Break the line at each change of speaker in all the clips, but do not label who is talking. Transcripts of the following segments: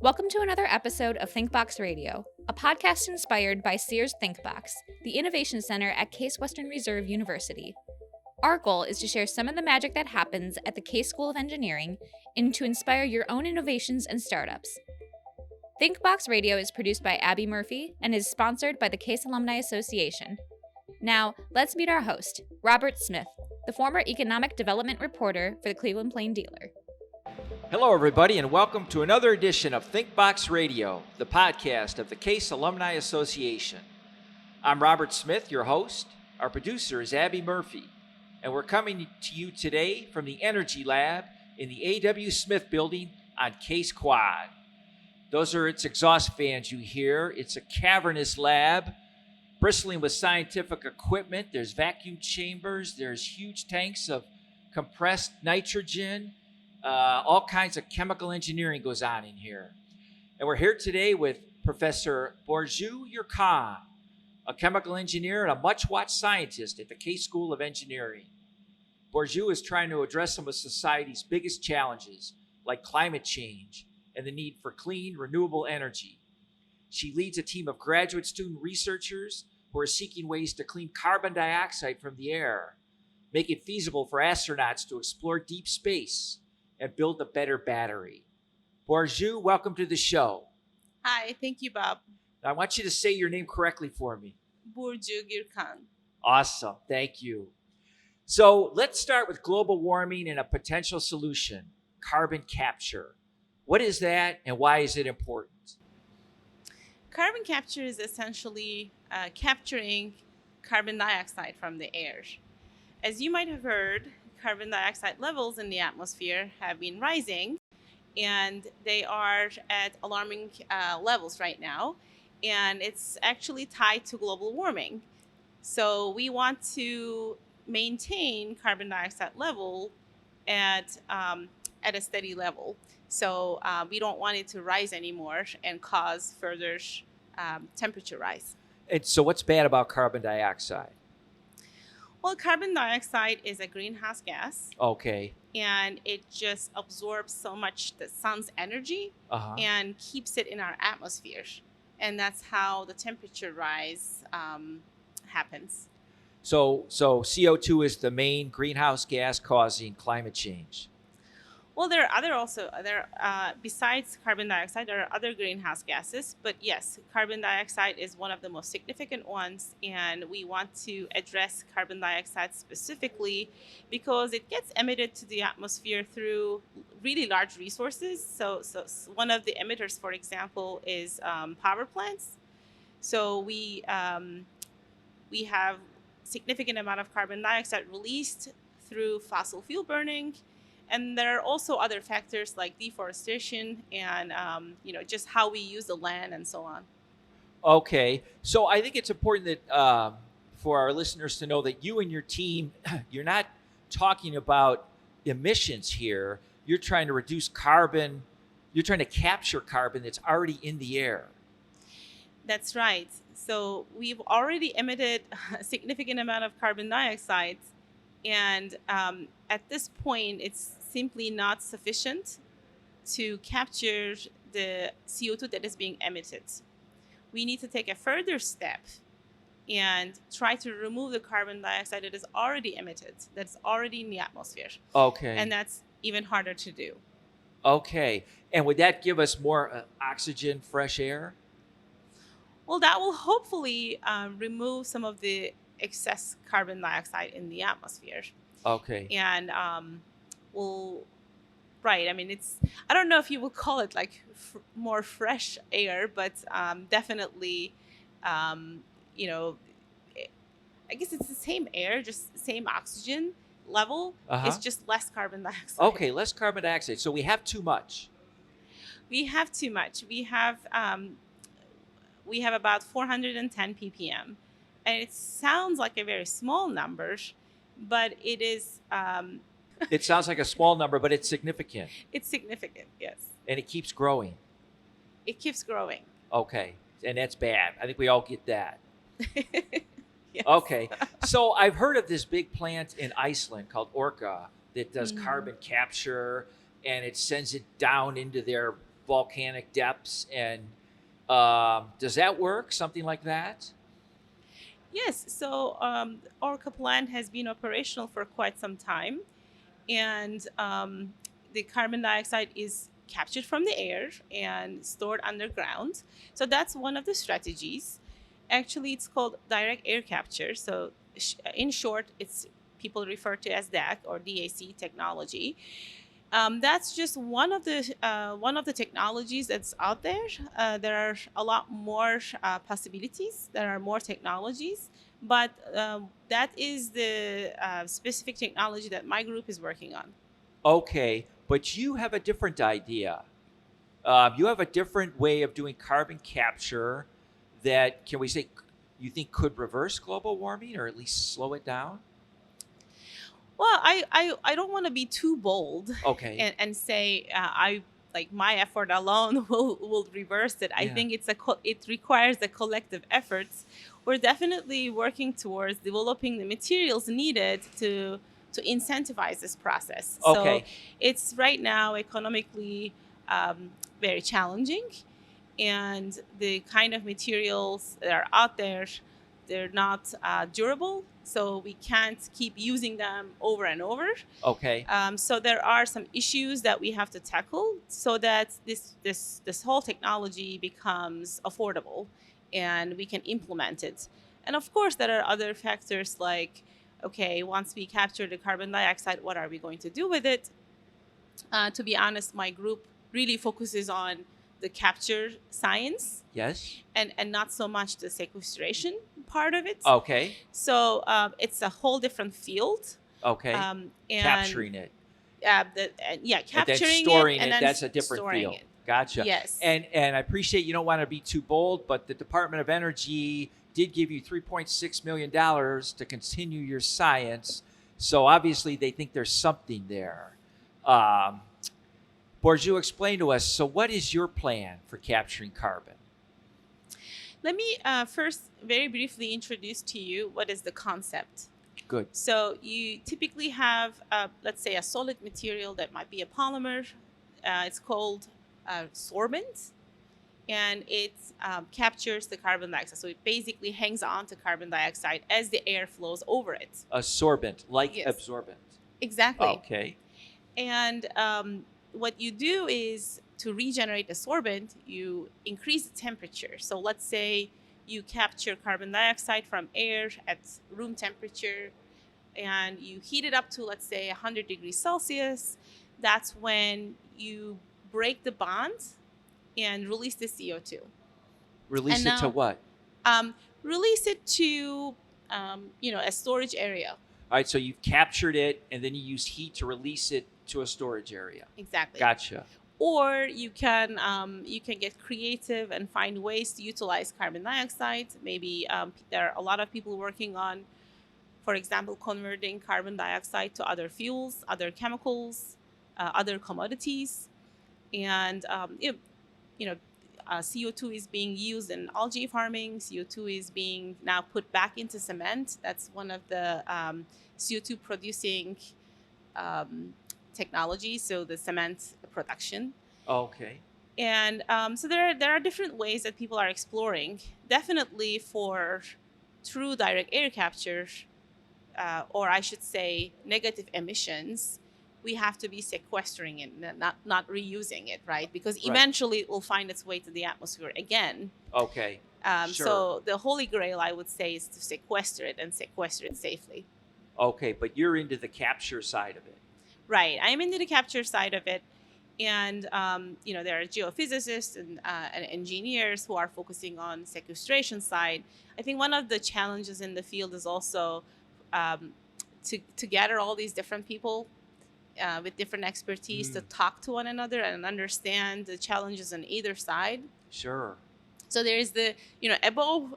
Welcome to another episode of ThinkBox Radio, a podcast inspired by Sears ThinkBox, the innovation center at Case Western Reserve University. Our goal is to share some of the magic that happens at the Case School of Engineering and to inspire your own innovations and startups. ThinkBox Radio is produced by Abby Murphy and is sponsored by the Case Alumni Association. Now, let's meet our host, Robert Smith, the former economic development reporter for the Cleveland Plain Dealer.
Hello, everybody, and welcome to another edition of ThinkBox Radio, the podcast of the Case Alumni Association. I'm Robert Smith, your host. Our producer is Abby Murphy, and we're coming to you today from the Energy Lab in the A.W. Smith Building on Case Quad. Those are its exhaust fans you hear. It's a cavernous lab bristling with scientific equipment. There's vacuum chambers. There's huge tanks of compressed nitrogen. All kinds of chemical engineering goes on in here. And we're here today with Professor Burcu Gurkan, a chemical engineer and a much-watched scientist at the Case School of Engineering. Burcu is trying to address some of society's biggest challenges, like climate change and the need for clean, renewable energy. She leads a team of graduate student researchers who are seeking ways to clean carbon dioxide from the air, make it feasible for astronauts to explore deep space, and build a better battery. Burcu, welcome to the show.
Hi, thank you, Bob.
I want you to say your name correctly for me.
Burcu Gurkan.
Awesome, thank you. So let's start with global warming and a potential solution, carbon capture. What is that and why is it important?
Carbon capture is essentially capturing carbon dioxide from the air. As you might have heard, carbon dioxide levels in the atmosphere have been rising, and they are at alarming levels right now, and it's actually tied to global warming. So we want to maintain carbon dioxide level at a steady level. So we don't want it to rise anymore and cause further temperature rise.
And so what's bad about carbon dioxide?
Well, carbon dioxide is a greenhouse gas.
Okay.
And it just absorbs so much the sun's energy and keeps it in our atmosphere. And that's how the temperature rise happens.
So CO2 is the main greenhouse gas causing climate change.
Well, besides carbon dioxide, there are other greenhouse gases. But yes, carbon dioxide is one of the most significant ones. And we want to address carbon dioxide specifically because it gets emitted to the atmosphere through really large resources. So one of the emitters, for example, is power plants. So we have significant amount of carbon dioxide released through fossil fuel burning. And there are also other factors like deforestation and, just how we use the land and so on.
Okay. So I think it's important that for our listeners to know that you and your team, you're not talking about emissions here. You're trying to reduce carbon. You're trying to capture carbon that's already in the air. That's
right. So we've already emitted a significant amount of carbon dioxide. And at this point, it's simply not sufficient to capture the CO2 that is being emitted. We need to take a further step and try to remove the carbon dioxide that is already emitted, that's already in the atmosphere.
Okay.
And that's even harder to do.
Okay. And would that give us more oxygen, fresh air?
Well, that will hopefully remove some of the excess carbon dioxide in the atmosphere.
Okay.
And I mean, I don't know if you would call it like more fresh air, but definitely, I guess it's the same air, just same oxygen level. It's just less carbon dioxide.
Okay, less carbon dioxide. So we have too much.
We have too much. We have about 410 ppm. And it sounds like a very small number, but it is...
It sounds like a small number, but it's significant.
It's significant, yes.
And it keeps growing.
It keeps growing.
Okay. And that's bad. I think we all get that.
Yes.
Okay. So I've heard of this big plant in Iceland called Orca that does carbon capture, and it sends it down into their volcanic depths, and does that work? Something like that?
Yes, so Orca plant has been operational for quite some time, and the carbon dioxide is captured from the air and stored underground. So that's one of the strategies. Actually, it's called direct air capture. So in short, it's people refer to as DAC or DAC technology. That's just one of the technologies that's out there. There are a lot more possibilities. There are more technologies, but that is the specific technology that my group is working on.
Okay, but you have a different idea. You have a different way of doing carbon capture that, can we say, you think could reverse global warming or at least slow it down?
Well, I don't want to be too bold
Okay.
and say I like my effort alone will reverse it. I
Yeah.
think it requires a collective efforts. We're definitely working towards developing the materials needed to incentivize this process. So
Okay.
it's right now economically very challenging, and the kind of materials that are out there, they're not durable, so we can't keep using them over and over.
Okay.
So there are some issues that we have to tackle so that this whole technology becomes affordable and we can implement it. And of course, there are other factors like, okay, once we capture the carbon dioxide, what are we going to do with it? To be honest, my group really focuses on the capture science
Yes.
and not so much the sequestration part of it.
Okay.
So it's a whole different field.
Okay.
And
Capturing it.
yeah,
And then
capturing
storing
it and
it,
then
that's a different
storing
field.
it.
Gotcha.
Yes.
And I appreciate you don't want to be too bold, but the Department of Energy did give you $3.6 million to continue your science. So obviously they think there's something there. Burcu, explain to us, so what is your plan for capturing carbon?
Let me first very briefly introduce to you what is the concept.
Good.
So you typically have, let's say, a solid material that might be a polymer. It's called sorbent, and it captures the carbon dioxide. So it basically hangs on to carbon dioxide as the air flows over it.
A sorbent, like
Yes.
absorbent.
Exactly.
Okay.
And what you do is to regenerate the sorbent, you increase the temperature. So let's say you capture carbon dioxide from air at room temperature and you heat it up to, let's say, 100 degrees Celsius. That's when you break the bond and release the CO2.
Release
And
it to
now-
what?
Release it to, a storage area.
All right, so you've captured it, and then you use heat to release it to a storage area.
Exactly.
Gotcha.
Or you can get creative and find ways to utilize carbon dioxide. Maybe there are a lot of people working on, for example, converting carbon dioxide to other fuels, other chemicals, other commodities, and CO2 is being used in algae farming. CO2 is being now put back into cement. That's one of the CO2 producing technologies. So the cement production.
Okay.
And so there are different ways that people are exploring. Definitely for true direct air capture, or I should say negative emissions, we have to be sequestering it, not reusing it, right? Because
Right.
eventually it will find its way to the atmosphere again.
Okay. Sure.
So the holy grail, I would say, is to sequester it and sequester it safely.
Okay, but you're into the capture side of it.
Right. I'm into the capture side of it. And, there are geophysicists and engineers who are focusing on sequestration side. I think one of the challenges in the field is also to gather all these different people with different expertise to talk to one another and understand the challenges on either side.
Sure.
So there is the, above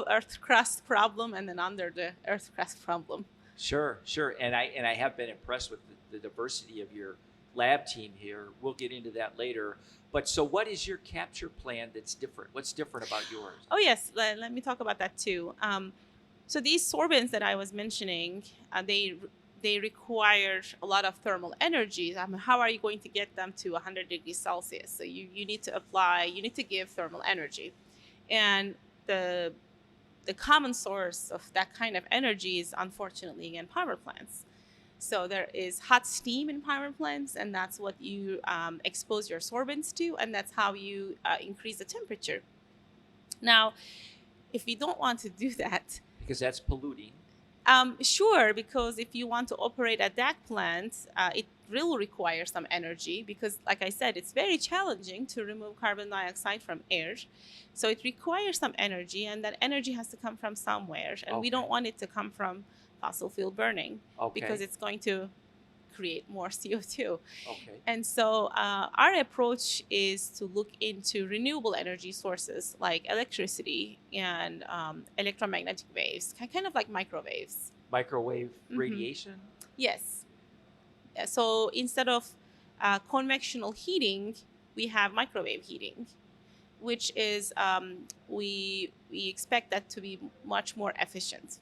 Earth crust problem and then under the Earth crust problem.
Sure. And I have been impressed with the diversity of your lab team here. We'll get into that later. But so what is your capture plan that's different? What's different about yours?
Oh, yes. Let me talk about that too. So these sorbents that I was mentioning, they require a lot of thermal energy. I mean, how are you going to get them to 100 degrees Celsius? So you need to give thermal energy. And the common source of that kind of energy is, unfortunately, again, power plants. So there is hot steam in power plants, and that's what you expose your sorbents to, and that's how you increase the temperature. Now, if you don't want to do that,
Because that's polluting.
sure, because if you want to operate a DAC plant, it will require some energy because, like I said, it's very challenging to remove carbon dioxide from air. So it requires some energy, and that energy has to come from somewhere. And we don't
Okay.
want it to come from fossil fuel burning because
Okay.
it's going to create more CO2.
Okay.
And so our approach is to look into renewable energy sources like electricity and electromagnetic waves, kind of like microwaves.
Microwave
Mhm.
radiation.
Yes. So instead of convectional heating, we have microwave heating, which is we expect that to be much more efficient.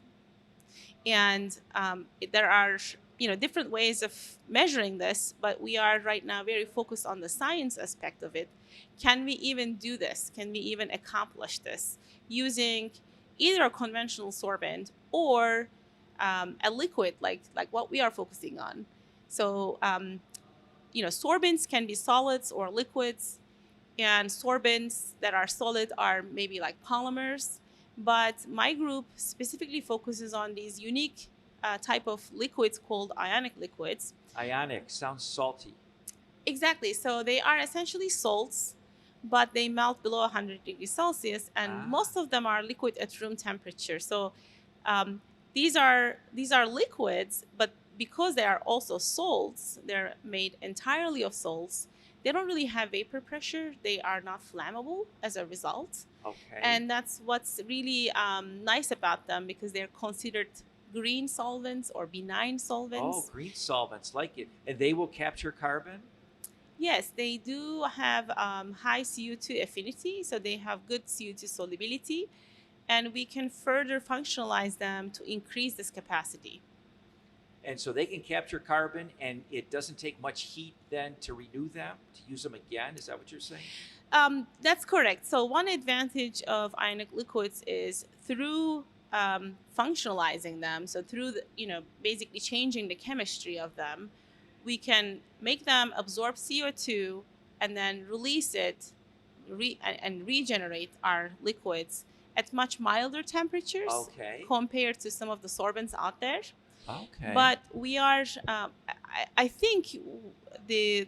And there are different ways of measuring this, but we are right now very focused on the science aspect of it. Can we even do this? Can we even accomplish this using either a conventional sorbent or a liquid like what we are focusing on? So sorbents can be solids or liquids, and sorbents that are solid are maybe like polymers. But my group specifically focuses on these unique type of liquids called ionic liquids.
Ionic sounds salty.
Exactly. So they are essentially salts, but they melt below 100 degrees Celsius, and
Ah.
most of them are liquid at room temperature. So um, these are liquids, but because they are also salts, they're made entirely of salts. They don't really have vapor pressure. They are not flammable as a result,
Okay.
and that's what's really nice about them because they're considered green solvents or benign solvents.
Oh, green solvents, like it. And they will capture carbon?
Yes, they do have high CO2 affinity, so they have good CO2 solubility, and we can further functionalize them to increase this capacity.
And so they can capture carbon, and it doesn't take much heat then to renew them, to use them again. Is that what you're saying?
That's correct. So one advantage of ionic liquids is through functionalizing them, so through basically changing the chemistry of them, we can make them absorb CO2 and then release it and regenerate our liquids at much milder temperatures
Okay.
compared to some of the sorbents out there.
Okay.
But we are, I think, the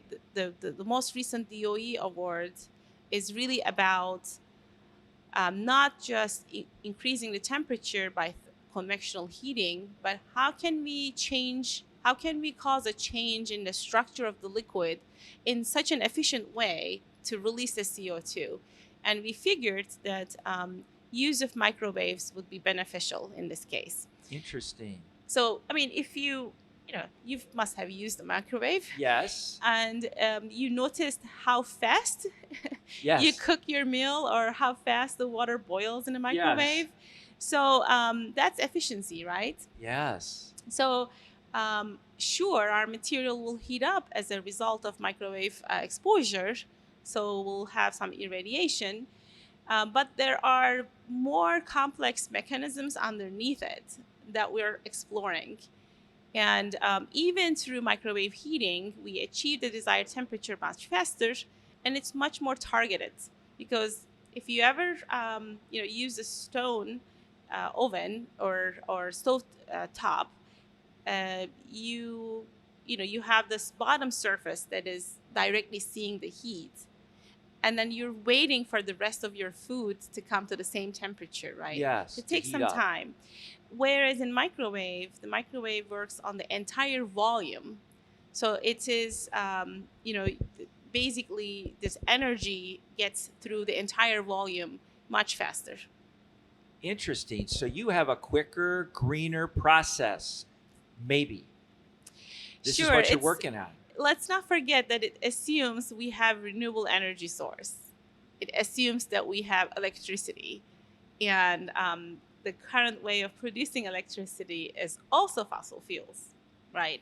most recent DOE award is really about not just increasing the temperature by convectional heating, but how can we cause a change in the structure of the liquid in such an efficient way to release the CO2? And we figured that use of microwaves would be beneficial in this case.
Interesting.
So, I mean, if you must have used the microwave.
Yes.
And you noticed how fast
Yes.
you cook your meal or how fast the water boils in a microwave.
Yes.
So that's efficiency, right?
Yes.
So sure, our material will heat up as a result of microwave exposure. So we'll have some irradiation. But there are more complex mechanisms underneath it that we're exploring. And even through microwave heating, we achieve the desired temperature much faster, and it's much more targeted. Because if you ever use a stone oven or stove top, you have this bottom surface that is directly seeing the heat, and then you're waiting for the rest of your food to come to the same temperature, right?
Yes.
It takes
heat
some
up.
time. Whereas in microwave, the microwave works on the entire volume. So it is, basically this energy gets through the entire volume much faster.
Interesting. So you have a quicker, greener process, maybe. This is
Sure,
what you're working on.
Let's not forget that it assumes we have renewable energy source. It assumes that we have electricity. And the current way of producing electricity is also fossil fuels. right?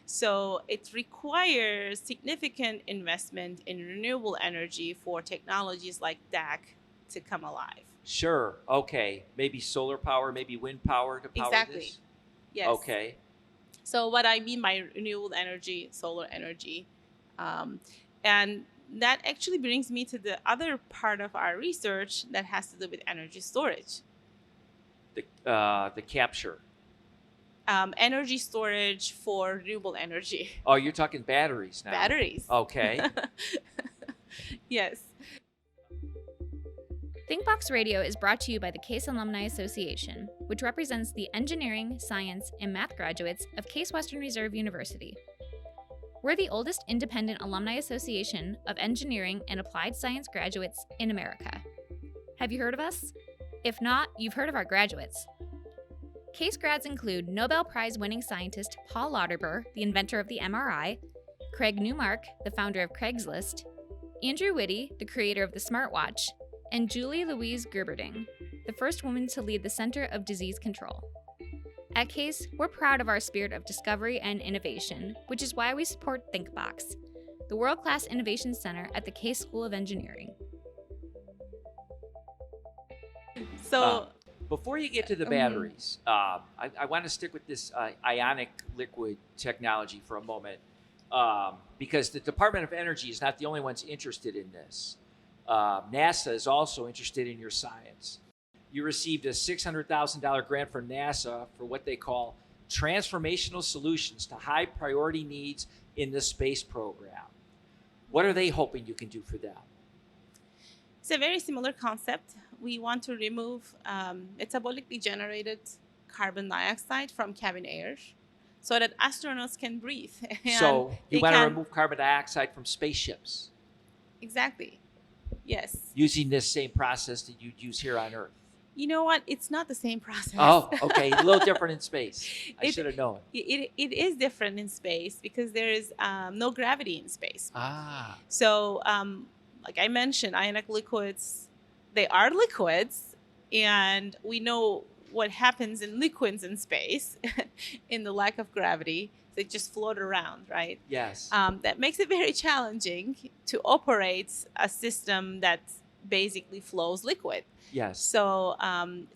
So it requires significant investment in renewable energy for technologies like DAC to come alive.
Sure. Okay. Maybe solar power, maybe wind power to power
Exactly.
this?
Yes.
Okay.
So what I mean by renewable energy, solar energy, um, and that actually brings me to the other part of our research that has to do with energy storage.
The capture.
Energy storage for renewable energy.
Oh, you're talking batteries now.
Batteries.
Okay.
Yes.
ThinkBox Radio is brought to you by the Case Alumni Association, which represents the engineering, science, and math graduates of Case Western Reserve University. We're the oldest independent alumni association of engineering and applied science graduates in America. Have you heard of us? If not, you've heard of our graduates. Case grads include Nobel Prize winning scientist Paul Lauterbur, the inventor of the MRI, Craig Newmark, the founder of Craigslist, Andrew Whitty, the creator of the smartwatch, and Julie Louise Gerberding, the first woman to lead the Center of Disease Control. At Case, we're proud of our spirit of discovery and innovation, which is why we support ThinkBox, the world-class innovation center at the Case School of Engineering.
So
Before you get to the batteries, I want to stick with this ionic liquid technology for a moment, because the Department of Energy is not the only ones interested in this. NASA is also interested in your science. You received a $600,000 grant from NASA for what they call transformational solutions to high priority needs in the space program. What are they hoping you can do for them?
it's a very similar concept. We want to remove metabolically generated carbon dioxide from cabin air so that astronauts can breathe.
So you
they
want to
can-
remove carbon dioxide from spaceships
Exactly. Yes.
using this same process that you'd use here on Earth.
You know what? It's not the same process.
Oh, okay. A little different in space. I
It-
should have known.
It is different in space because there is no gravity in space.
Ah,
So, like I mentioned, ionic liquids, they are liquids, and we know what happens in liquids in space in the lack of gravity. They just float around, right?
yes.
That makes it very challenging to operate a system that basically flows liquid.
Yes.
So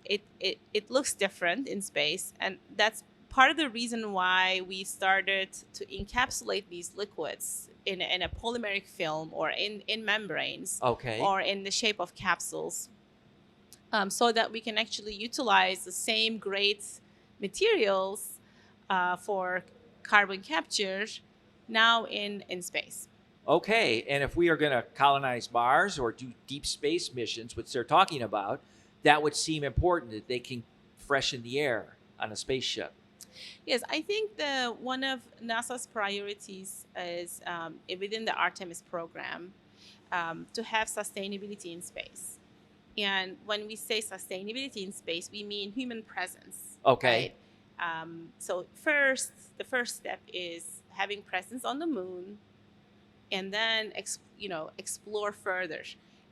it looks different in space, and that's part of the reason why we started to encapsulate these liquids in a polymeric film or in membranes
Okay.
or in the shape of capsules, so that we can actually utilize the same great materials for carbon capture now in space.
Okay. And if we are going to colonize Mars or do deep space missions, which they're talking about, that would seem important that they can freshen the air on a spaceship.
Yes, I think one of NASA's priorities is within the Artemis program to have sustainability in space. And when we say sustainability in space, we mean human presence.
Okay.
Right? So the first step is having presence on the moon, and then explore further.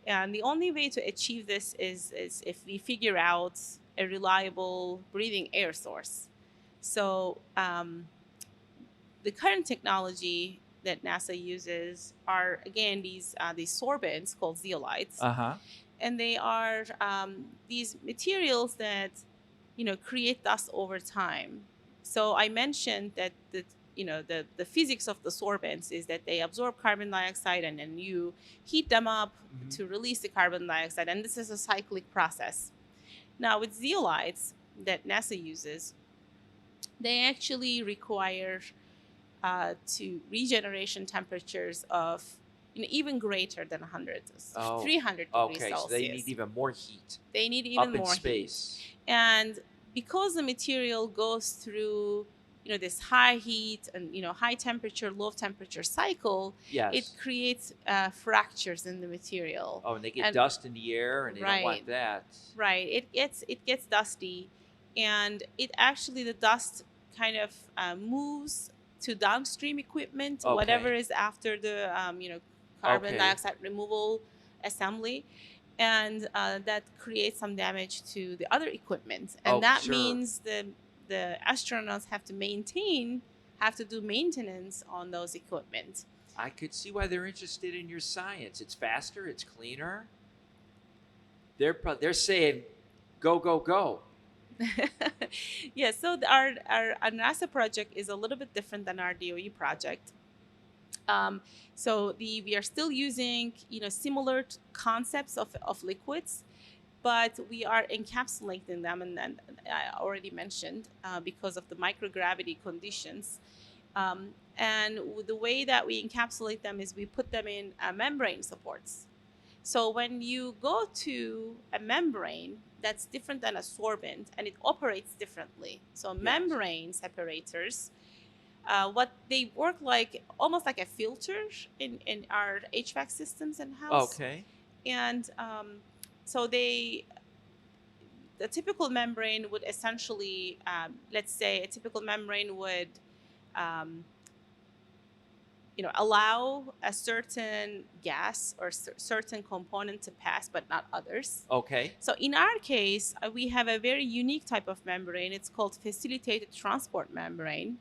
And the only way to achieve this is if we figure out a reliable breathing air source. So the current technology that NASA uses are, again, these sorbents called zeolites,
Uh-huh.
and they are these materials that create dust over time. So I mentioned that the physics of the sorbents is that they absorb carbon dioxide and then you heat them up
Mhm.
to release the carbon dioxide, and this is a cyclic process. Now with zeolites that NASA uses, they actually require to regeneration temperatures of even greater than 100,
Oh,
300 degrees
Okay.
Celsius.
So they need even more heat
They need even
up in
more heat.
space.
And because the material goes through this high heat and high temperature, low temperature cycle,
Yes.
it creates fractures in the material.
Oh, and they get
and-
dust in the air, and they don't want
Right.
that.
Right. It gets dusty, and the dust kind of moves to downstream equipment,
Okay.
whatever is after the carbon
Okay.
dioxide removal assembly, and that creates some damage to the other equipment, and
Oh,
that
sure.
means the astronauts have to maintain have to do maintenance on those equipment.
I could see why they're interested in your science. It's faster, it's cleaner. They're saying, go, go, go.
Yeah, so our NASA project is a little bit different than our DOE project. So we are still using similar concepts of liquids, but we are encapsulating them, and I already mentioned because of the microgravity conditions. And the way that we encapsulate them is we put them in membrane supports. So when you go to a membrane, that's different than a sorbent, and it operates differently. So membrane separators, what they work like, almost like a filter in our HVAC systems in house.
Okay.
And so the typical membrane would essentially, let's say a typical membrane would allow a certain gas or certain component to pass, but not others.
Okay.
So in our case, we have a very unique type of membrane. It's called facilitated transport membrane.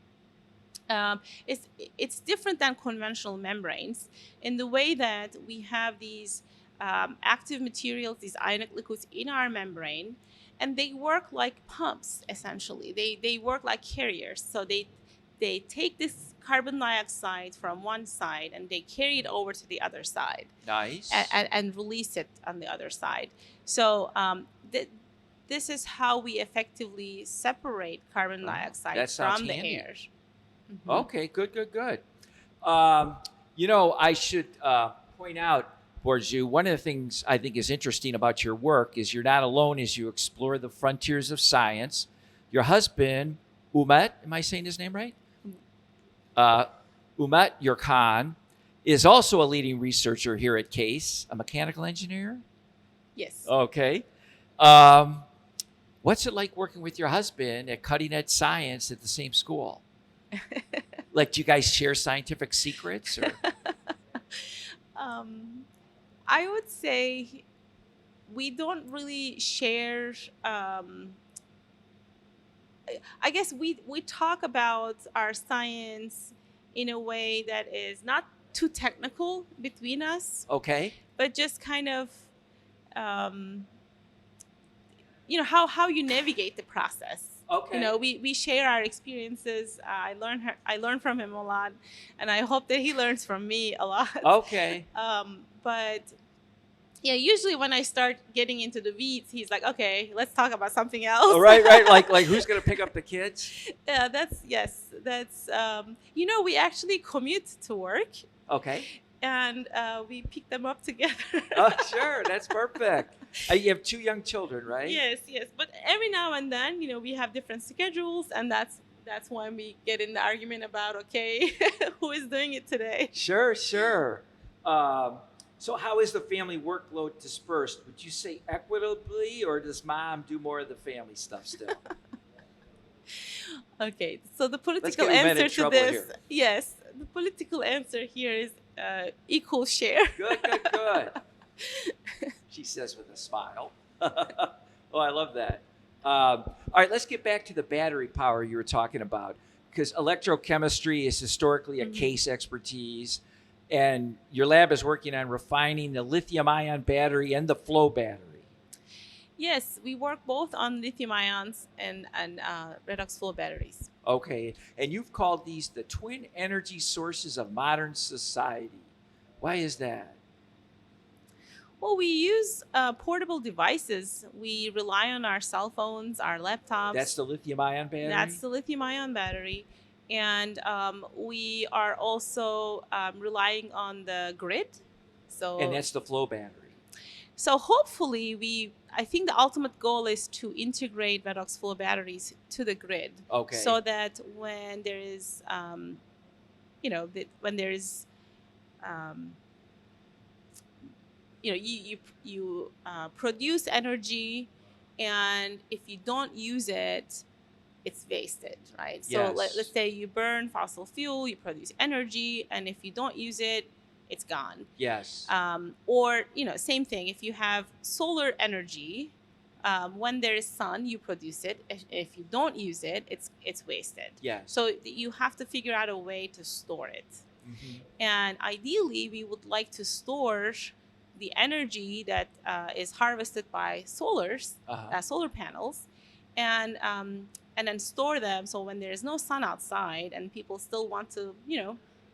It's different than conventional membranes in the way that we have these active materials, these ionic liquids in our membrane, and they work like pumps, essentially. They work like carriers. So they take this carbon dioxide from one side and they carry it over to the other side.
Nice.
And release it on the other side. So this is how we effectively separate carbon dioxide from the air. Mm-hmm.
Okay, good. I should point out, Burcu, one of the things I think is interesting about your work is you're not alone as you explore the frontiers of science. Your husband, Umut, am I saying his name right? Umut Gurkan is also a leading researcher here at CASE, a mechanical engineer?
Yes.
Okay. What's it like working with your husband at cutting edge science at the same school? Like, do you guys share scientific secrets? Or?
I would say we don't really share. I guess we talk about our science in a way that is not too technical between us.
Okay.
But just kind of, how you navigate the process.
Okay.
We share our experiences. I learn from him a lot, and I hope that he learns from me a lot.
Okay.
But yeah, usually when I start getting into the weeds, he's like, "Okay, let's talk about something else."
Oh, right. Like who's gonna pick up the kids?
Yeah, that's we actually commute to work.
Okay.
And we pick them up together.
Oh, sure, that's perfect. You have 2 young children, right?
Yes. But every now and then, we have different schedules, and that's when we get in the argument about, okay, who is doing it today?
Sure. So how is the family workload dispersed? Would you say equitably, or does mom do more of the family stuff still?
Okay, so the political answer to this,
here.
Yes, the political answer here is equal share.
Good. She says with a smile. Oh, I love that. All right, let's get back to the battery power you were talking about, because electrochemistry is historically a CASE expertise, and your lab is working on refining the lithium-ion battery and the flow battery.
Yes, we work both on lithium ions and redox flow batteries.
Okay, and you've called these the twin energy sources of modern society. Why is that?
Well, we use portable devices. We rely on our cell phones, our laptops.
That's the lithium-ion battery?
That's the lithium-ion battery. And we are also relying on the grid.
And that's the flow battery.
So hopefully I think the ultimate goal is to integrate redox flow batteries to the grid.
Okay.
So that when there is, you produce energy, and if you don't use it, it's wasted, right?
Yes.
So let's say you burn fossil fuel, you produce energy, and if you don't use it, it's gone.
Yes.
Or, same thing. If you have solar energy, When there is sun, you produce it. If you don't use it, it's wasted.
Yes.
So you have to figure out a way to store it.
Mhm.
And ideally, we would like to store the energy that is harvested by solar panels, and then store them. So when there is no sun outside and people still want to,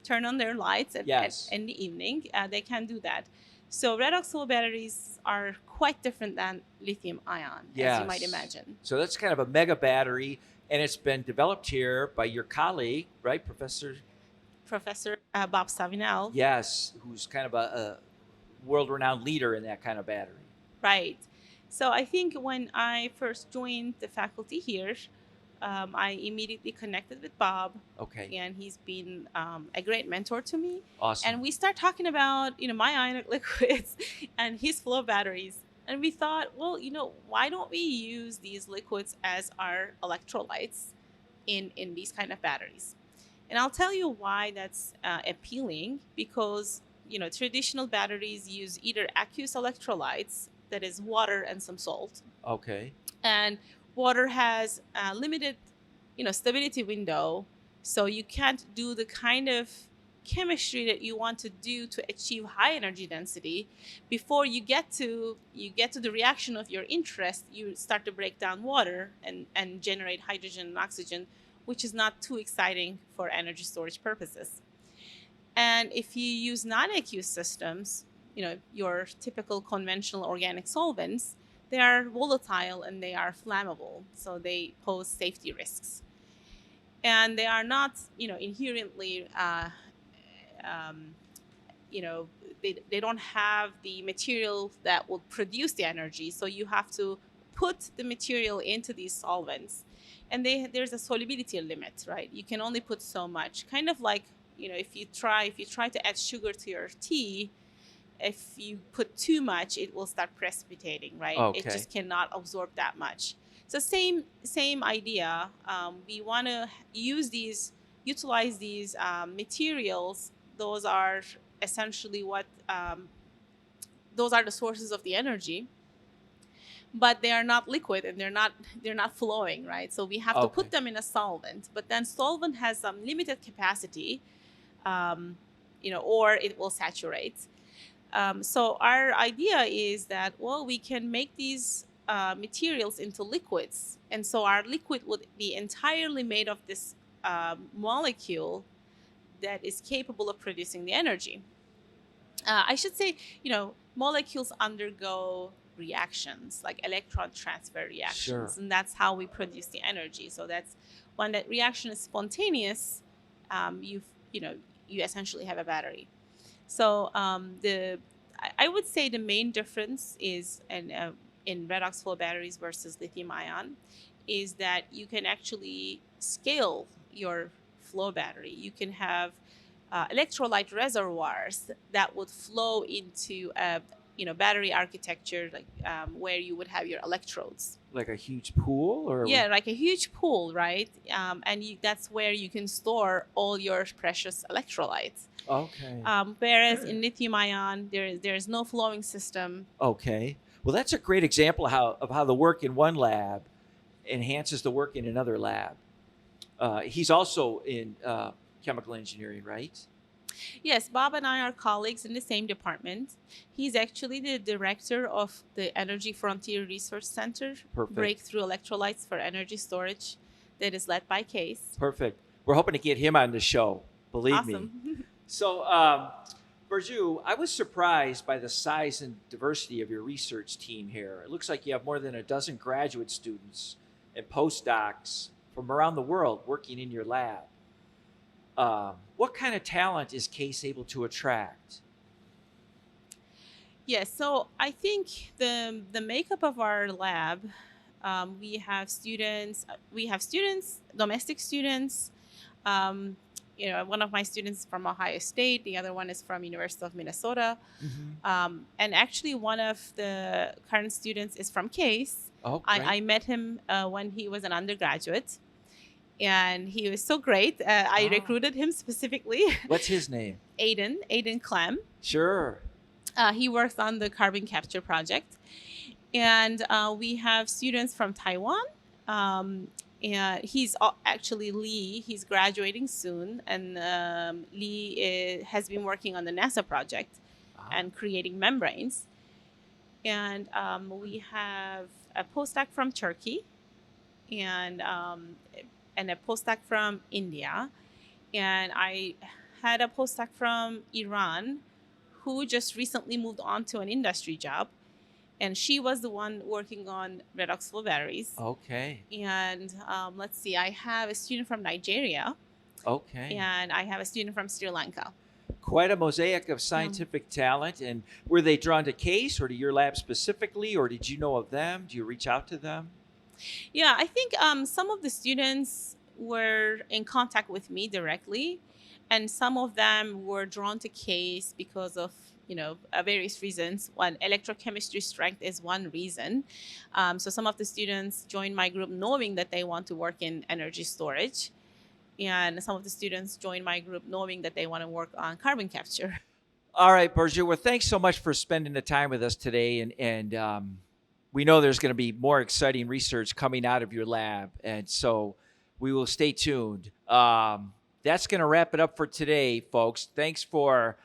turn on their lights
Yes.
in the evening, they can do that. So redox flow batteries are quite different than lithium ion, as you might
Yes.
imagine.
So that's kind of a mega battery, and it's been developed here by your colleague, right, Professor?
Professor Bob Savinel.
Yes, who's kind of a world-renowned leader in that kind of battery.
Right. So I think when I first joined the faculty here, I immediately connected with Bob,
Okay.
and he's been a great mentor to me.
Awesome.
And we start talking about, my ionic liquids and his flow batteries. And we thought, well, why don't we use these liquids as our electrolytes in these kind of batteries? And I'll tell you why that's appealing, because, traditional batteries use either aqueous electrolytes, that is water and some salt.
Okay.
And water has a limited, stability window, so you can't do the kind of chemistry that you want to do to achieve high energy density. Before you get to the reaction of your interest, you start to break down water and generate hydrogen and oxygen, which is not too exciting for energy storage purposes. And if you use non-aqueous systems, your typical conventional organic solvents, they are volatile and they are flammable, so they pose safety risks. And they are not, inherently, they don't have the material that will produce the energy, so you have to put the material into these solvents. And there's a solubility limit, right? You can only put so much. Kind of like, if you try to add sugar to your tea, if you put too much, it will start precipitating, right?
Okay.
It just cannot absorb that much. So same idea. We want to utilize these materials. Those are essentially those are the sources of the energy, but they are not liquid and they're not flowing, right? So we have to put them in a solvent, but then solvent has some limited capacity, or it will saturate. So our idea is that, well, we can make these materials into liquids, and so our liquid would be entirely made of this molecule that is capable of producing the energy. I should say, molecules undergo reactions, like electron transfer reactions.
Sure.
And that's how we produce the energy. So that's when that reaction is spontaneous, you essentially have a battery. So I would say the main difference is in redox flow batteries versus lithium ion is that you can actually scale your flow battery. You can have electrolyte reservoirs that would flow into a battery architecture, like where you would have your electrodes.
Like a huge pool, or
yeah, like a huge pool, right? And that's where you can store all your precious electrolytes.
Okay.
Whereas in lithium ion, there is no flowing system.
Okay. Well, that's a great example of how the work in one lab enhances the work in another lab. He's also in chemical engineering, right?
Yes, Bob and I are colleagues in the same department. He's actually the director of the Energy Frontier Research Center,
Perfect.
Breakthrough Electrolytes for Energy Storage, that is led by CASE.
Perfect. We're hoping to get him on the show, believe me.
Awesome.
So, Burcu, I was surprised by the size and diversity of your research team here. It looks like you have more than a dozen graduate students and postdocs from around the world working in your lab. What kind of talent is CASE able to attract?
Yes, so I think the makeup of our lab, we have students, domestic students. One of my students is from Ohio State, the other one is from University of Minnesota.
Mm-hmm.
And actually one of the current students is from CASE.
Oh,
I met him when he was an undergraduate, and he was so great. I recruited him specifically.
What's his name?
Aiden Clem.
Sure.
He works on the carbon capture project. And we have students from Taiwan. And he's actually Lee. He's graduating soon, and has been working on the NASA project and creating membranes. And we have a postdoc from Turkey, and a postdoc from India, and I had a postdoc from Iran, who just recently moved on to an industry job. And she was the one working on redox flow batteries.
Okay.
And let's see, I have a student from Nigeria.
Okay.
And I have a student from Sri Lanka.
Quite a mosaic of scientific talent. And were they drawn to CASE or to your lab specifically, or did you know of them? Do you reach out to them?
Yeah, I think some of the students were in contact with me directly, and some of them were drawn to CASE because of various reasons. One, electrochemistry strength is one reason. So some of the students joined my group knowing that they want to work in energy storage. And some of the students joined my group knowing that they want to work on carbon capture.
All right, Burcu. Well, thanks so much for spending the time with us today. And we know there's going to be more exciting research coming out of your lab. And so we will stay tuned. That's going to wrap it up for today, folks. Thanks for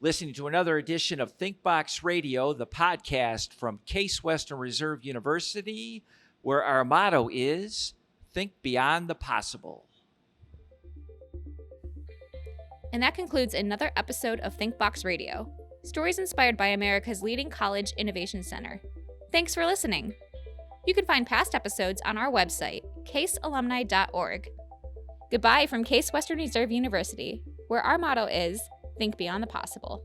listening to another edition of ThinkBox Radio, the podcast from Case Western Reserve University, where our motto is Think Beyond the Possible.
And that concludes another episode of ThinkBox Radio, stories inspired by America's leading college innovation center. Thanks for listening. You can find past episodes on our website, casealumni.org. Goodbye from Case Western Reserve University, where our motto is Think Beyond the Possible.